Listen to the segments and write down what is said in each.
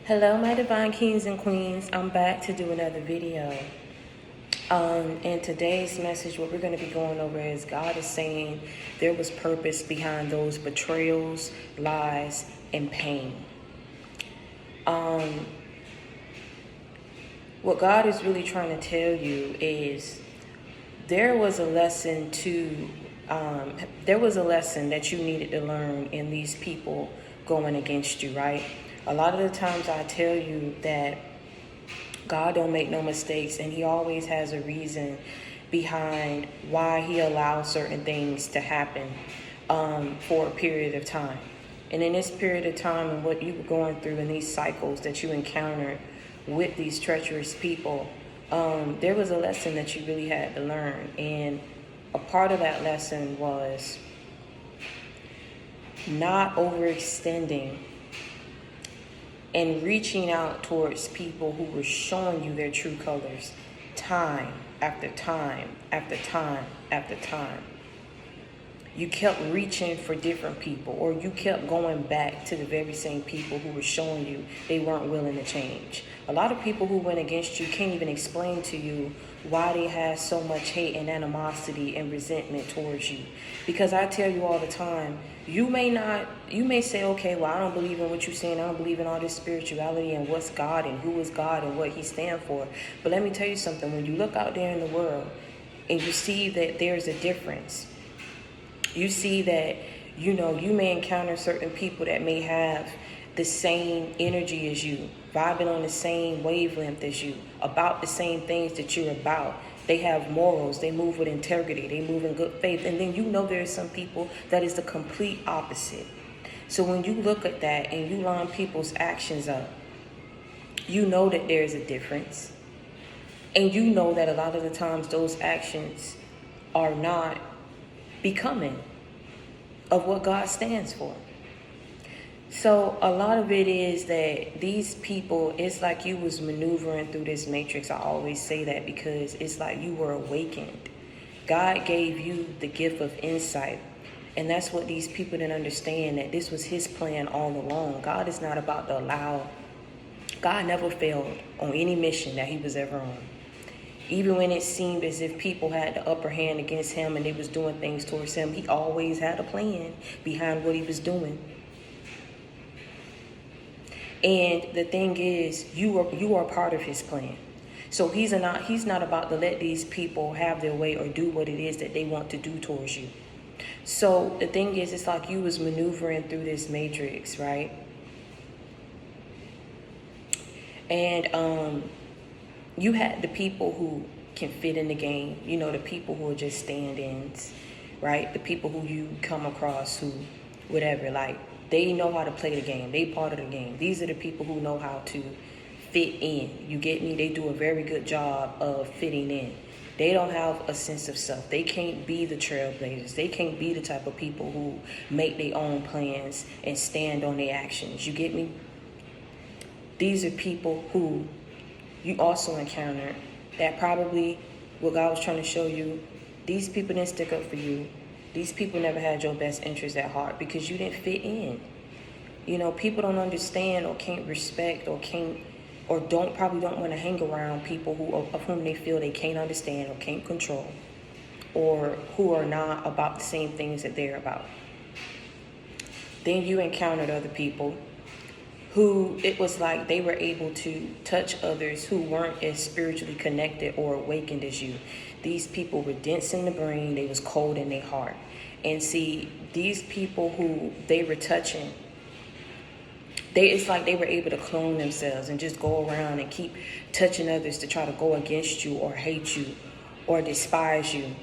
Hello, my divine kings and queens. I'm back to do another video. And today's message, what we're going to be going over is God is saying there was purpose behind those betrayals, lies, and pain. What God is really trying to tell you is there was a lesson that you needed to learn in these people going against you, right? A lot of the times I tell you that God don't make no mistakes, and he always has a reason behind why he allows certain things to happen for a period of time. And in this period of time and what you were going through in these cycles that you encountered with these treacherous people, there was a lesson that you really had to learn. And a part of that lesson was not overextending and reaching out towards people who were showing you their true colors time after time after time after time. You kept reaching for different people, or you kept going back to the very same people who were showing you they weren't willing to change. A lot of people who went against you can't even explain to you why they have so much hate and animosity and resentment towards you. Because I tell you all the time, you may say, okay, well, I don't believe in what you're saying. I don't believe in all this spirituality and what's God and who is God and what he stands for. But let me tell you something. When you look out there in the world and you see that there's a difference, you see that, you may encounter certain people that may have the same energy as you, vibing on the same wavelength as you, about the same things that you're about. They have morals, they move with integrity, they move in good faith. And then there's some people that is the complete opposite. So when you look at that and you line people's actions up, you know that there's a difference. And you know that a lot of the times those actions are not becoming of what God stands for. So a lot of it is that these people, it's like you was maneuvering through this matrix. I always say that because it's like you were awakened. God gave you the gift of insight. And that's what these people didn't understand, that this was his plan all along. God is not about to allow. God never failed on any mission that he was ever on. Even when it seemed as if people had the upper hand against him and they was doing things towards him, he always had a plan behind what he was doing. And the thing is, you are part of his plan. So he's not about to let these people have their way or do what it is that they want to do towards you. So the thing is, it's like you was maneuvering through this matrix, right? And you had the people who can fit in the game, the people who are just stand-ins, right? The people who you come across who, whatever, like, they know how to play the game. They part of the game. These are the people who know how to fit in. You get me? They do a very good job of fitting in. They don't have a sense of self. They can't be the trailblazers. They can't be the type of people who make their own plans and stand on their actions. You get me? These are people who you also encountered that probably what God was trying to show you, these people didn't stick up for you. These people never had your best interest at heart because you didn't fit in. People don't understand or can't respect or probably don't want to hang around people of whom they feel they can't understand or can't control, or who are not about the same things that they're about. Then you encountered other people who it was like they were able to touch others who weren't as spiritually connected or awakened as you. These people were dense in the brain, they was cold in their heart. And see, these people who they were touching, it's like they were able to clone themselves and just go around and keep touching others to try to go against you or hate you or despise you.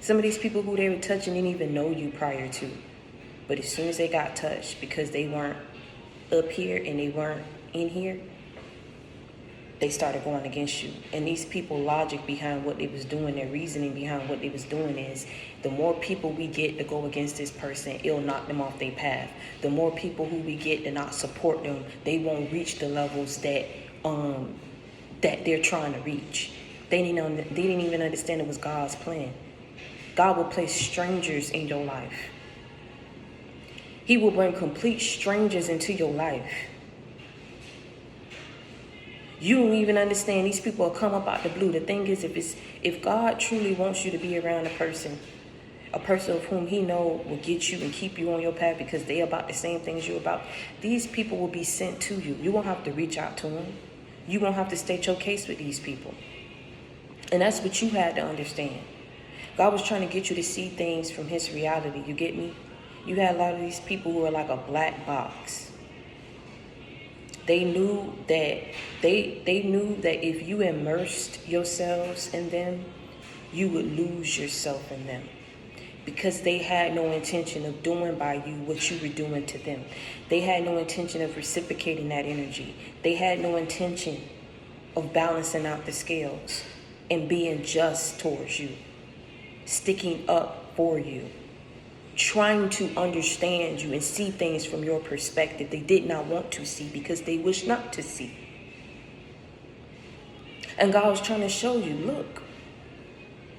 Some of these people who they were touching didn't even know you prior to. But as soon as they got touched, because they weren't up here and they weren't in here, they started going against you. And these people, logic behind what they was doing, their reasoning behind what they was doing is, the more people we get to go against this person, it'll knock them off their path. The more people who we get to not support them, they won't reach the levels that they're trying to reach. They didn't even understand it was God's plan. God will place strangers in your life. He will bring complete strangers into your life. You don't even understand. These people will come up out the blue. The thing is, if God truly wants you to be around a person of whom he know will get you and keep you on your path because they about the same things you're about, these people will be sent to you. You won't have to reach out to them. You won't have to state your case with these people. And that's what you had to understand. God was trying to get you to see things from his reality. You get me? You had a lot of these people who are like a black box. They knew that if you immersed yourselves in them, you would lose yourself in them. Because they had no intention of doing by you what you were doing to them. They had no intention of reciprocating that energy. They had no intention of balancing out the scales and being just towards you, sticking up for you, trying to understand you and see things from your perspective they did not want to see because they wish not to see. And God was trying to show you, look,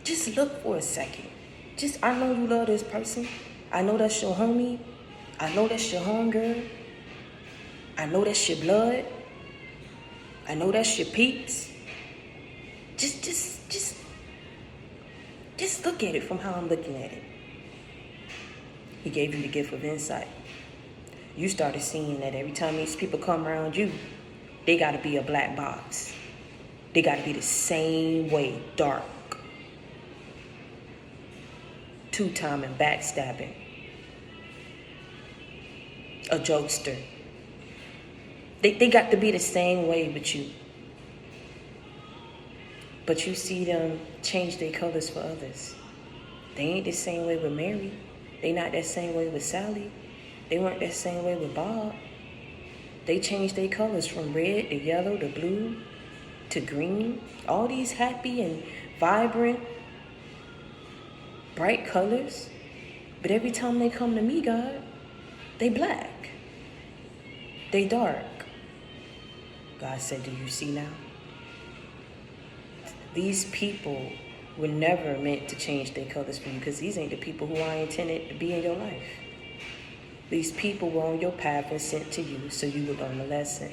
just look for a second. I know you love this person. I know that's your homie. I know that's your homegirl. I know that's your blood. I know that's your peeps. Just look at it from how I'm looking at it. He gave you the gift of insight. You started seeing that every time these people come around you, they got to be a black box. They got to be the same way, dark. Two-timing, backstabbing. A jokester. They got to be the same way with you. But you see them change their colors for others. They ain't the same way with Mary. They not that same way with Sally. They weren't that same way with Bob. They changed their colors from red to yellow to blue to green. All these happy and vibrant, bright colors. But every time they come to me, God, they black. They dark. God said, do you see now? These people were never meant to change their colors for you because these ain't the people who I intended to be in your life. These people were on your path and sent to you so you would learn a lesson.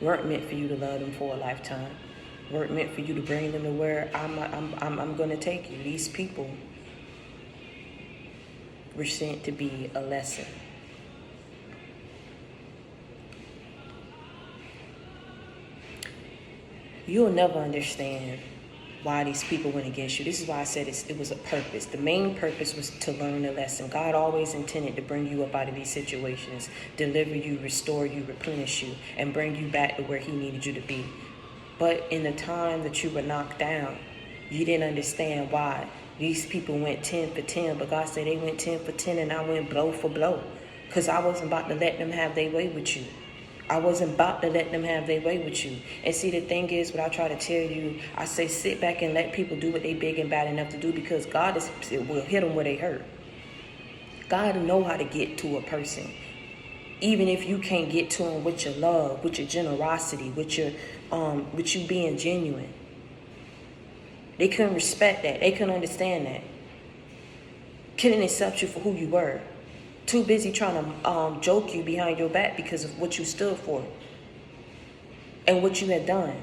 Weren't meant for you to love them for a lifetime. Weren't meant for you to bring them to where I'm going to take you. These people were sent to be a lesson. You'll never understand why these people went against you. This is why I said it was a purpose. The main purpose was to learn a lesson. God always intended to bring you up out of these situations, deliver you, restore you, replenish you, and bring you back to where he needed you to be. But in the time that you were knocked down, you didn't understand why these people went 10 for 10, but God said they went 10 for 10 and I went blow for blow because I wasn't about to let them have their way with you. I wasn't about to let them have their way with you. And see, the thing is, what I try to tell you, I say sit back and let people do what they big and bad enough to do because God will hit them where they hurt. God know how to get to a person. Even if you can't get to them with your love, with your generosity, with you being genuine. They couldn't respect that. They couldn't understand that. Couldn't accept you for who you were. Too busy trying to joke you behind your back because of what you stood for and what you had done.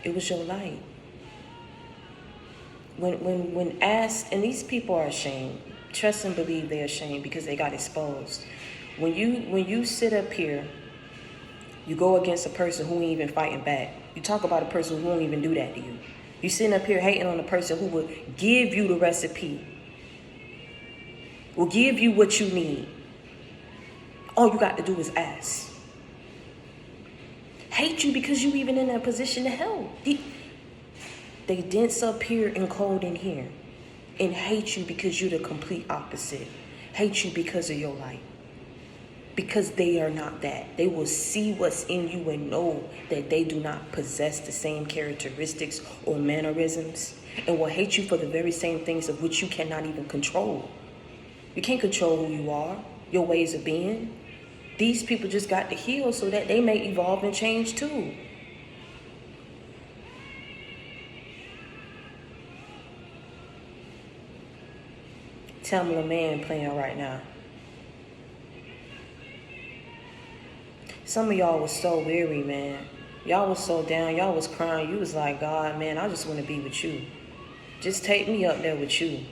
It was your light. When asked, and these people are ashamed. Trust and believe they're ashamed because they got exposed. When you sit up here, you go against a person who ain't even fighting back. You talk about a person who won't even do that to you. You sitting up here hating on a person who will give you the recipe, will give you what you need. All you got to do is ask. Hate you because you even in that position to help. They dense up here and cold in here. And hate you because you're the complete opposite. Hate you because of your light. Because they are not that. They will see what's in you and know that they do not possess the same characteristics or mannerisms and will hate you for the very same things of which you cannot even control. You can't control who you are, your ways of being. These people just got to heal so that they may evolve and change too. Tamala Man playing right now. Some of y'all was so weary, man. Y'all was so down. Y'all was crying. You was like, God, man, I just want to be with you. Just take me up there with you.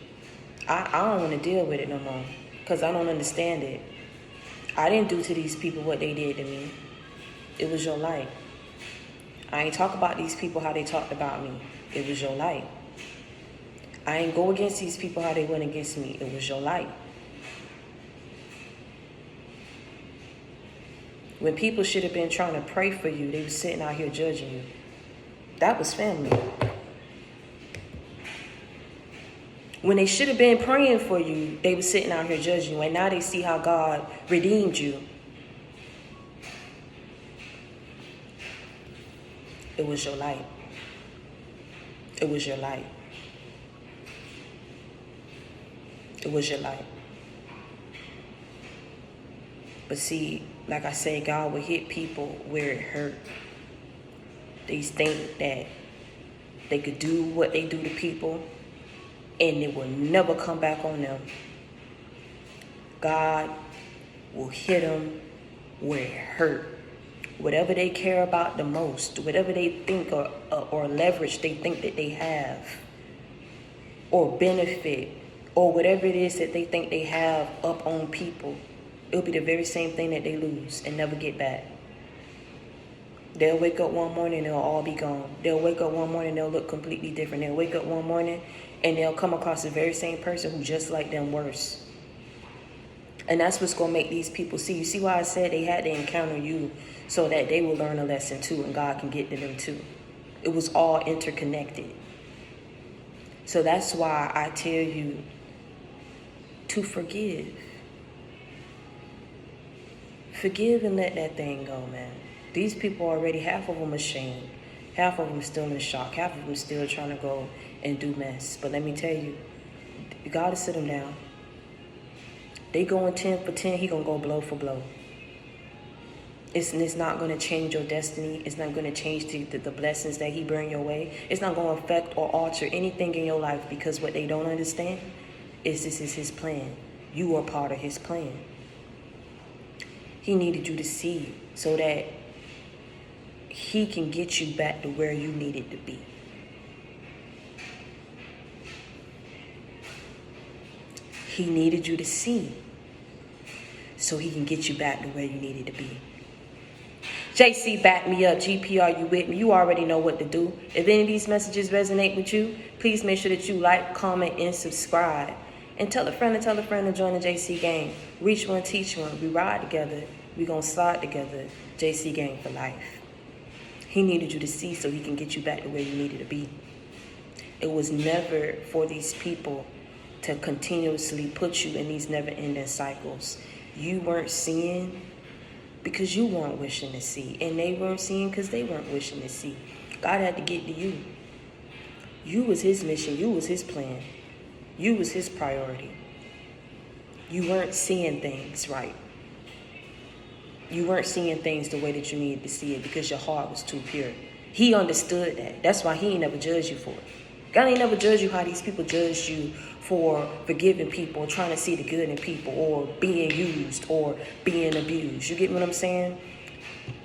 I don't want to deal with it no more because I don't understand it. I didn't do to these people what they did to me. It was your light. I ain't talk about these people how they talked about me. It was your light. I ain't go against these people how they went against me. It was your light. When people should have been trying to pray for you, they were sitting out here judging you. That was family. When they should have been praying for you, they were sitting out here judging you. And now they see how God redeemed you. It was your light. It was your light. It was your light. But see, like I said, God will hit people where it hurt. They think that they could do what they do to people and it will never come back on them. God will hit them where it hurt. Whatever they care about the most, whatever they think or leverage they think that they have, or benefit, or whatever it is that they think they have up on people, it'll be the very same thing that they lose and never get back. They'll wake up one morning and they'll all be gone. They'll wake up one morning and they'll look completely different. They'll wake up one morning and they'll come across the very same person who just like them worse. And that's what's going to make these people see. You see why I said they had to encounter you so that they will learn a lesson too and God can get to them too. It was all interconnected. So that's why I tell you to forgive. Forgive and let that thing go, man. These people already, half of them ashamed. Half of them still in shock. Half of them still trying to go and do mess. But let me tell you, you got to sit them down. They going 10 for 10, he going to go blow for blow. It's not going to change your destiny. It's not going to change the blessings that he bring your way. It's not going to affect or alter anything in your life because what they don't understand is this is his plan. You are part of his plan. He needed you to see so that he can get you back to where you needed to be. He needed you to see so he can get you back to where you needed to be. JC, back me up. GP, are you with me? You already know what to do. If any of these messages resonate with you, please make sure that you like, comment, and subscribe. And tell a friend to join the JC gang. Reach one, teach one. We ride together. We gonna slide together. JC gang for life. He needed you to see so he can get you back to where you needed to be. It was never for these people to continuously put you in these never-ending cycles. You weren't seeing because you weren't wishing to see. And they weren't seeing because they weren't wishing to see. God had to get to you. You was his mission. You was his plan. You was his priority. You weren't seeing things right. You weren't seeing things the way that you needed to see it because your heart was too pure. He understood that. That's why he ain't never judged you for it. God ain't never judged you how these people judged you for forgiving people, trying to see the good in people, or being used, or being abused. You get what I'm saying?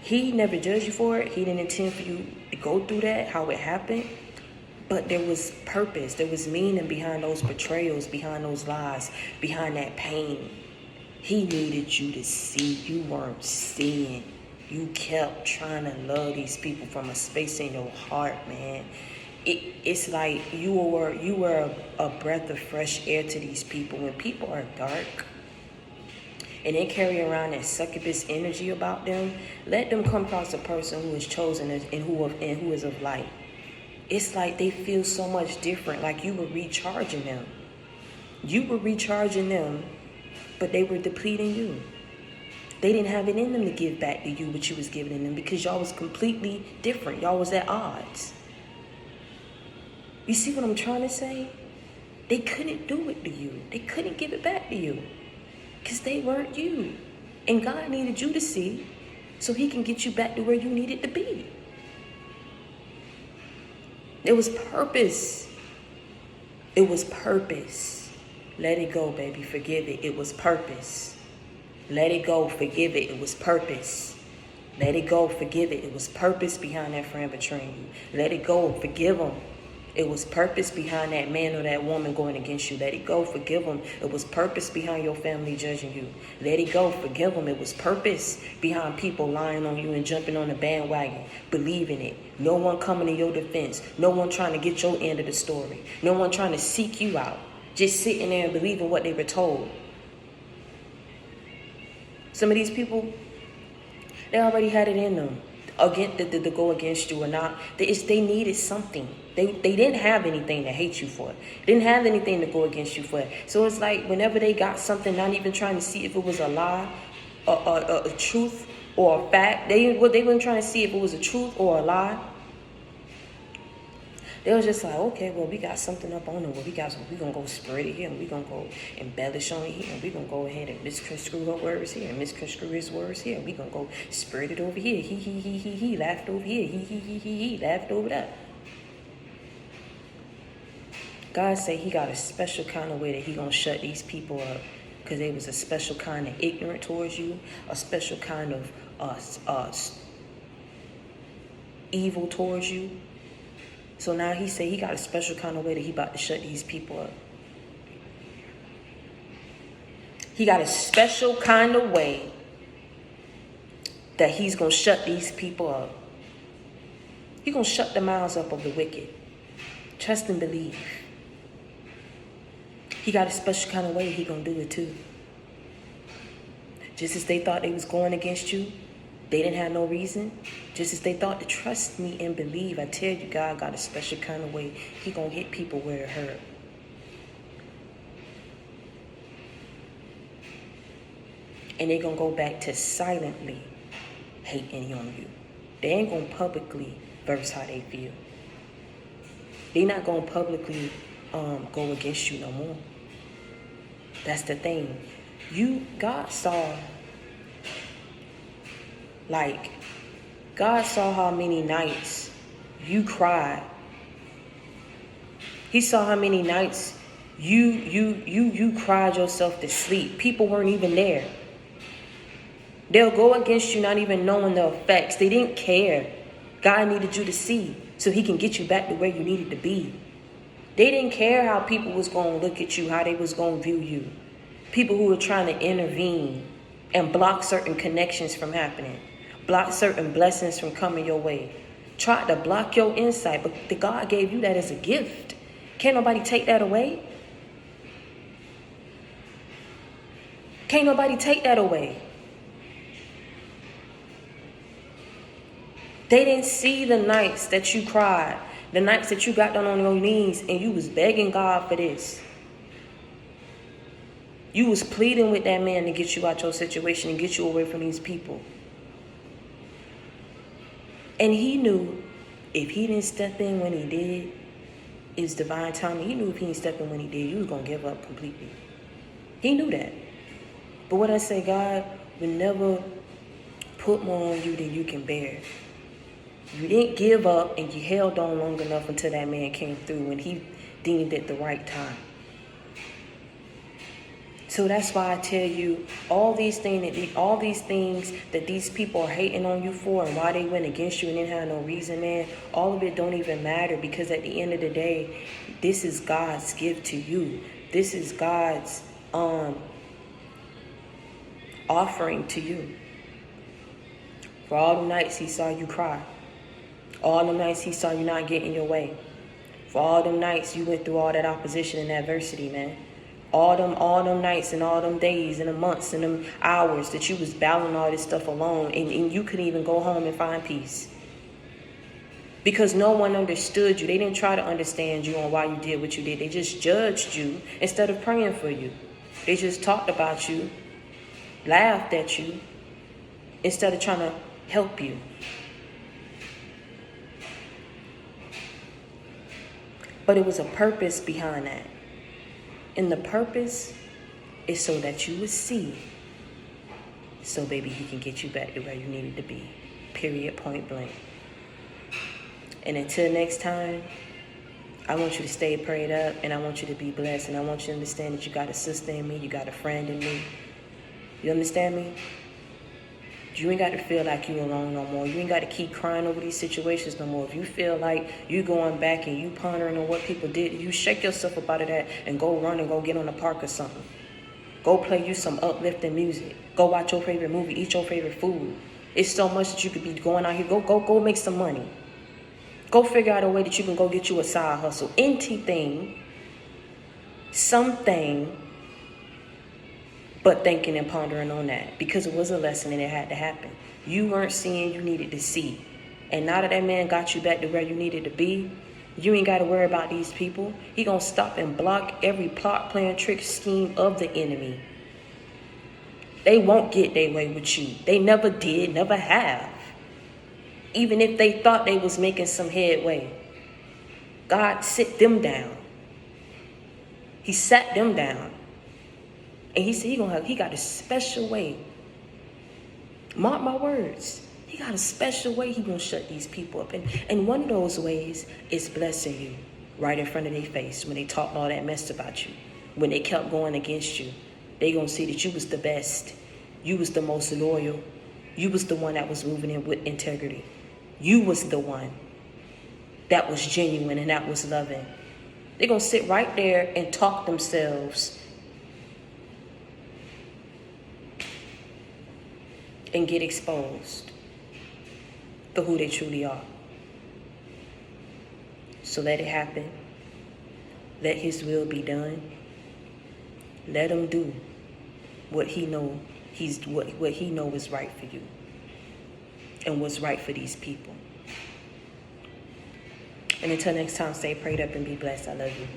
He never judged you for it. He didn't intend for you to go through that, how it happened. But there was purpose. There was meaning behind those betrayals, behind those lies, behind that pain. He needed you to see. You weren't seeing. You kept trying to love these people from a space in your heart, man. It's like you were a breath of fresh air to these people. When people are dark and they carry around that succubus energy about them, let them come across a person who is chosen and who is of light. It's like they feel so much different, like you were recharging them. You were recharging them, but they were depleting you. They didn't have it in them to give back to you what you was giving them because y'all was completely different. Y'all was at odds. You see what I'm trying to say? They couldn't do it to you. They couldn't give it back to you because they weren't you. And God needed you to see so he can get you back to where you needed to be. There was purpose. It was purpose. Let it go, baby. Forgive it. It was purpose. Let it go. Forgive it. It was purpose. Let it go. Forgive it. It was purpose behind that friend betraying you. Let it go. Forgive him. It was purpose behind that man or that woman going against you. Let it go. Forgive them. It was purpose behind your family judging you. Let it go. Forgive them. It was purpose behind people lying on you and jumping on the bandwagon, believing it. No one coming to your defense. No one trying to get your end of the story. No one trying to seek you out. Just sitting there and believing what they were told. Some of these people, they already had it in them to go against you or not. They needed something. They didn't have anything to hate you for. They didn't have anything to go against you for. So it's like whenever they got something, not even trying to see if it was a lie, a truth or a fact. They weren't trying to see if it was a truth or a lie. They was just like, okay, well, we got something up on them. Well, we're going to go spread it here, and we're going to go embellish on it here, and we're going to go ahead and misconstrue her words here, and misconstrue his words here. We're going to go spread it over here. He laughed over here. He laughed over that. God say he got a special kind of way that he going to shut these people up because they was a special kind of ignorant towards you, a special kind of evil towards you. So now he say he got a special kind of way that he about to shut these people up. He got a special kind of way that he's going to shut these people up. He's going to shut the mouths up of the wicked. Trust and believe. He got a special kind of way he going to do it too. Just as they thought they was going against you, they didn't have no reason. Just as they thought to trust me and believe, I tell you, God got a special kind of way. He gonna hit people where it hurt. And they gonna go back to silently hating on you. They ain't gonna publicly verse how they feel. They not gonna publicly go against you no more. That's the thing. God saw how many nights you cried. He saw how many nights you cried yourself to sleep. People weren't even there. They'll go against you not even knowing the effects. They didn't care. God needed you to see so he can get you back to where you needed to be. They didn't care how people was going to look at you, how they was going to view you. People who were trying to intervene and block certain connections from happening. Block certain blessings from coming your way. Try to block your insight, but the God gave you that as a gift. Can't nobody take that away. Can't nobody take that away. They didn't see the nights that you cried, the nights that you got down on your knees and you was begging God for this. You was pleading with that man to get you out your situation and get you away from these people. And he knew if he didn't step in when he did, it's divine timing. He knew if he didn't step in when he did, you was going to give up completely. He knew that. But what I say, God will never put more on you than you can bear. You didn't give up and you held on long enough until that man came through when he deemed it the right time. So that's why I tell you all these things that these people are hating on you for and why they went against you and didn't have no reason, man. All of it don't even matter because at the end of the day, this is God's gift to you. This is God's offering to you. For all the nights he saw you cry. All the nights he saw you not getting your way. For all them nights you went through all that opposition and adversity, man. All them nights and all them days and the months and them hours that you was battling all this stuff alone and you couldn't even go home and find peace. Because no one understood you. They didn't try to understand you on why you did what you did. They just judged you instead of praying for you. They just talked about you, laughed at you, instead of trying to help you. But it was a purpose behind that. And the purpose is so that you would see. So, baby, he can get you back to where you needed to be. Period, point blank. And until next time, I want you to stay prayed up, and I want you to be blessed, and I want you to understand that you got a sister in me, you got a friend in me. You understand me? You ain't got to feel like you alone no more. You ain't got to keep crying over these situations no more. If you feel like you going back and you pondering on what people did, you shake yourself up out of that and go run and go get on the park or something. Go play you some uplifting music. Go watch your favorite movie. Eat your favorite food. It's so much that you could be going out here. Go make some money. Go figure out a way that you can go get you a side hustle. Anything, something, but thinking and pondering on that, because it was a lesson and it had to happen. You weren't seeing, you needed to see. And now that man got you back to where you needed to be, you ain't got to worry about these people. He gonna stop and block every plot, plan, trick, scheme of the enemy. They won't get their way with you. They never did, never have. Even if they thought they was making some headway, God sit them down. He sat them down. And he said he got a special way. Mark my words. He got a special way he gonna shut these people up. And one of those ways is blessing you right in front of their face when they talked all that mess about you. When they kept going against you, they gonna see that you was the best. You was the most loyal. You was the one that was moving in with integrity. You was the one that was genuine and that was loving. They're gonna sit right there and talk themselves and get exposed for who they truly are. So let it happen. Let his will be done. Let him do what he know what he know is right for you and what's right for these people. And until next time, stay prayed up and be blessed. I love you.